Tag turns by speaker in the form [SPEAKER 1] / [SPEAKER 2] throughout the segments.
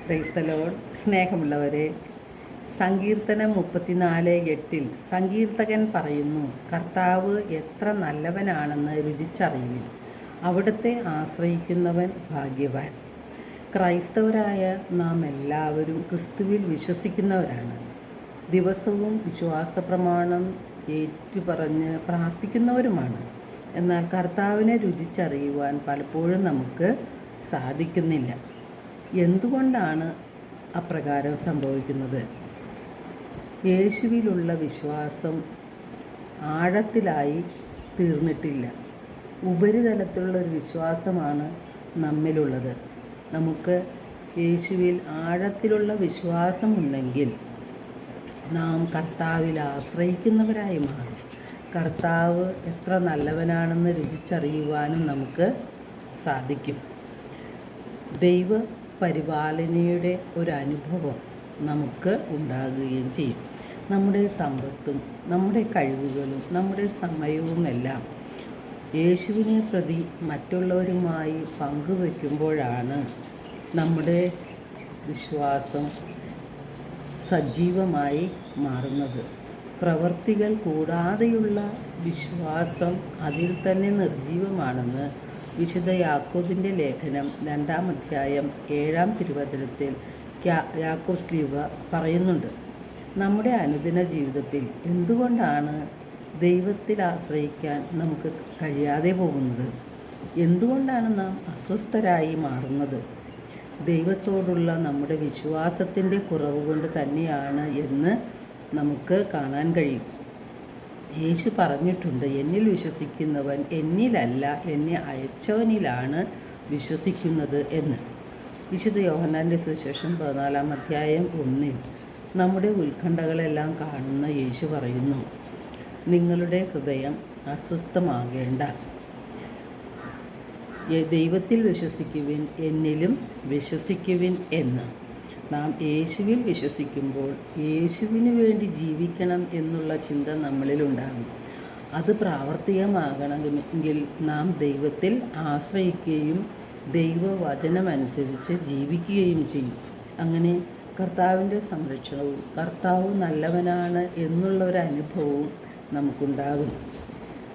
[SPEAKER 1] Praise the Lord. സ്നേഹമുള്ളവരെ, സങ്കീർത്തനം 34:8 സങ്കീർത്തകൻ പറയുന്നു, കർത്താവ് എത്ര നല്ലവനാണെന്ന് രുചിച്ചറിയുവിൻ, അവിടുത്തെ ആശ്രയിക്കുന്നവൻ ഭാഗ്യവാൻ. ക്രൈസ്തവരായ നാം എല്ലാവരും ക്രിസ്തുവിൽ വിശ്വസിക്കുന്നവരാണ്. ദിവസവും വിശ്വാസപ്രമാണം ഏറ്റുപറഞ്ഞ് പ്രാർത്ഥിക്കുന്നവരുമാണ്. എന്നാൽ കർത്താവിനെ രുചിച്ചറിയുവാൻ പലപ്പോഴും നമുക്ക് സാധിക്കുന്നില്ല. എന്തുകൊണ്ടാണ് അപ്രകാരം സംഭവിക്കുന്നത്? യേശുവിലുള്ള വിശ്വാസം ആഴത്തിലായി തീർന്നിട്ടില്ല. ഉപരിതലത്തിലുള്ള ഒരു വിശ്വാസമാണ് നമ്മിലുള്ളത്. നമുക്ക് യേശുവിൽ ആഴത്തിലുള്ള വിശ്വാസമുണ്ടെങ്കിൽ നാം കർത്താവിൽ ആശ്രയിക്കുന്നവരായി മാറും. കർത്താവ് എത്ര നല്ലവനാണെന്ന് രുചിച്ചറിയുവാനും നമുക്ക് സാധിക്കും. ദൈവ പരിപാലനയുടെ ഒരു അനുഭവം നമുക്ക് ഉണ്ടാകുകയും ചെയ്യും. നമ്മുടെ സമ്പത്തും നമ്മുടെ കഴിവുകളും നമ്മുടെ സമയവുമെല്ലാം യേശുവിനെ പ്രതി മറ്റുള്ളവരുമായി പങ്കുവയ്ക്കുമ്പോഴാണ് നമ്മുടെ വിശ്വാസം സജീവമായി മാറുന്നത്. പ്രവർത്തികൾ കൂടാതെയുള്ള വിശ്വാസം അതിൽ തന്നെ നിർജീവമാണെന്ന് വിശുദ്ധ യാക്കോബിൻ്റെ ലേഖനം 2-ാം അധ്യായം 7-ാം തിരുവചനത്തിൽ യാക്കോബ് ശ്ലീഹ പറയുന്നുണ്ട്. നമ്മുടെ അനുദിന ജീവിതത്തിൽ എന്തുകൊണ്ടാണ് ദൈവത്തിൽ ആശ്രയിക്കാൻ നമുക്ക് കഴിയാതെ പോകുന്നത്? എന്തുകൊണ്ടാണ് നാം അസ്വസ്ഥരായി മാറുന്നത്? ദൈവത്തോടുള്ള നമ്മുടെ വിശ്വാസത്തിൻ്റെ കുറവ് കൊണ്ട് തന്നെയാണ് എന്ന് നമുക്ക് കാണാൻ കഴിയും. യേശു പറഞ്ഞിട്ടുണ്ട്, എന്നിൽ വിശ്വസിക്കുന്നവൻ എന്നിലല്ല, എന്നെ അയച്ചവനിലാണ് വിശ്വസിക്കുന്നത് എന്ന്. വിശുദ്ധ യോഹന്നാൻ്റെ സുവിശേഷം 14-ാം അധ്യായം 1 നമ്മുടെ ഉത്കണ്ഠകളെല്ലാം കാണുന്ന യേശു പറയുന്നു, നിങ്ങളുടെ ഹൃദയം അസ്വസ്ഥമാകേണ്ട, ദൈവത്തിൽ വിശ്വസിക്കുവിൻ, എന്നിലും വിശ്വസിക്കുവിൻ എന്ന്. നാം യേശുവിൽ വിശ്വസിക്കുമ്പോൾ യേശുവിന് വേണ്ടി ജീവിക്കണം എന്നുള്ള ചിന്ത നമ്മളിലുണ്ടാകും. അത് പ്രാവർത്തികമാകണമെങ്കിൽ നാം ദൈവത്തിൽ ആശ്രയിക്കുകയും ദൈവവചനമനുസരിച്ച് ജീവിക്കുകയും ചെയ്യും. അങ്ങനെ കർത്താവിൻ്റെ സംരക്ഷണവും കർത്താവ് നല്ലവനാണ് എന്നുള്ള ഒരു അനുഭവവും നമുക്കുണ്ടാകും.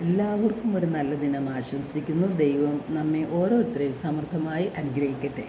[SPEAKER 1] എല്ലാവർക്കും ഒരു നല്ല ദിനം ആശംസിക്കുന്നു. ദൈവം നമ്മെ ഓരോരുത്തരെയും സമൃദ്ധമായി അനുഗ്രഹിക്കട്ടെ.